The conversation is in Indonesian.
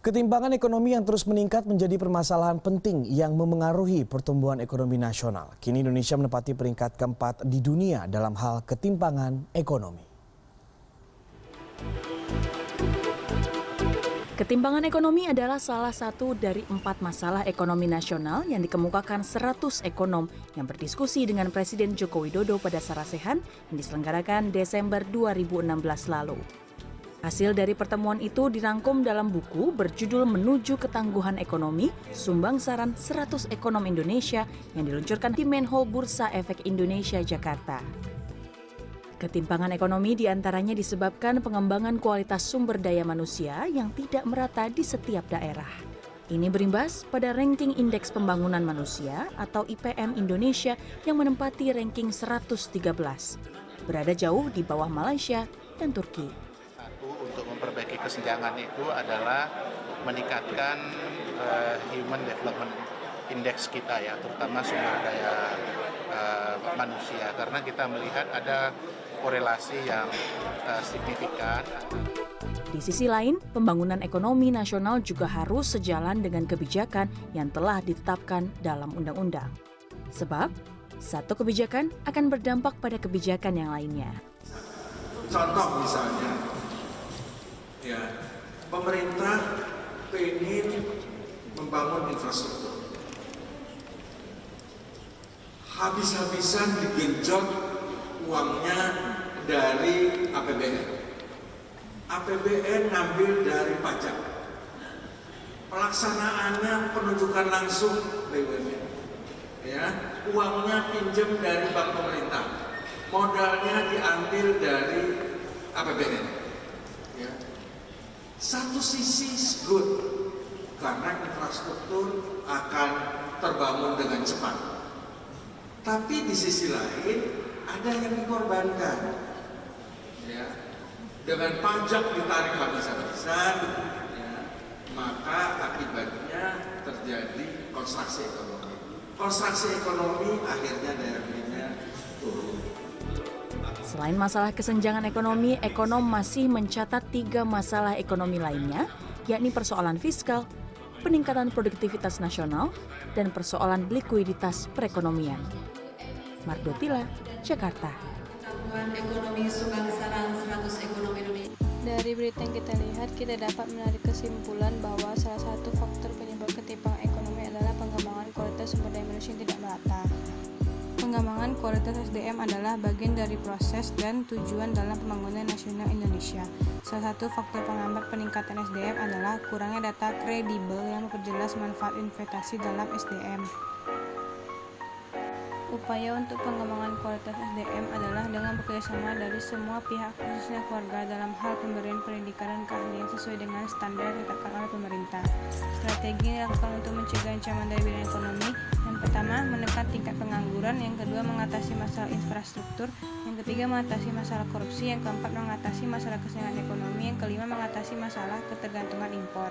Ketimpangan ekonomi yang terus meningkat menjadi permasalahan penting yang memengaruhi pertumbuhan ekonomi nasional. Kini Indonesia menempati peringkat keempat di dunia dalam hal ketimpangan ekonomi. Ketimpangan ekonomi adalah salah satu dari 4 masalah ekonomi nasional yang dikemukakan 100 ekonom yang berdiskusi dengan Presiden Joko Widodo pada Sarasehan yang diselenggarakan Desember 2016 lalu. Hasil dari pertemuan itu dirangkum dalam buku berjudul Menuju Ketangguhan Ekonomi, Sumbang Saran 100 Ekonom Indonesia yang diluncurkan di Main Hall Bursa Efek Indonesia, Jakarta. Ketimpangan ekonomi diantaranya disebabkan pengembangan kualitas sumber daya manusia yang tidak merata di setiap daerah. Ini berimbas pada ranking Indeks Pembangunan Manusia atau IPM Indonesia yang menempati ranking 113, berada jauh di bawah Malaysia dan Turki. Untuk memperbaiki kesenjangan itu adalah meningkatkan Human Development Index kita ya, terutama sumber daya manusia, karena kita melihat ada korelasi yang signifikan. Di sisi lain, pembangunan ekonomi nasional juga harus sejalan dengan kebijakan yang telah ditetapkan dalam undang-undang. Sebab, satu kebijakan akan berdampak pada kebijakan yang lainnya. Contoh misalnya, ya, pemerintah ingin membangun infrastruktur. Habis-habisan digenjot uangnya dari APBN. APBN ngambil dari pajak. Pelaksanaannya penunjukan langsung BUMN. Ya, uangnya pinjam dari bank pemerintah. Modalnya diambil dari APBN. Ya. Satu sisi good, karena infrastruktur akan terbangun dengan cepat. Tapi di sisi lain ada yang dikorbankan. Ya. Dengan pajak ditarik habis-habisan, ya, maka akibatnya terjadi konstruksi ekonomi. Konstruksi ekonomi akhirnya daya belinya turun. Selain masalah kesenjangan ekonomi, ekonom masih mencatat 3 masalah ekonomi lainnya, yakni persoalan fiskal, peningkatan produktivitas nasional, dan persoalan likuiditas perekonomian. Mardotila, Jakarta. Ekonomi Sumbang Saran 100 Ekonom Indonesia. Dari berita yang kita lihat, kita dapat menarik kesimpulan bahwa salah satu faktor penyebab ketimpangan ekonomi adalah pengembangan kualitas sumber daya manusia yang tidak merata. Pengembangan kualitas SDM adalah bagian dari proses dan tujuan dalam pembangunan nasional Indonesia. Salah satu faktor penghambat peningkatan SDM adalah kurangnya data kredibel yang memperjelas manfaat investasi dalam SDM. Upaya untuk pengembangan kualitas SDM adalah dengan bekerjasama dari semua pihak, khususnya keluarga, dalam hal pemberian pendidikan dan keahlian sesuai dengan standar yang ditetapkan oleh pemerintah. Strategi yang dilakukan untuk mencegah ancaman dari bidang ekonomi: yang pertama, menekan tingkat pengangguran; yang kedua, mengatasi masalah infrastruktur; yang ketiga, mengatasi masalah korupsi; yang keempat, mengatasi masalah kesenjangan ekonomi; yang kelima, mengatasi masalah ketergantungan impor.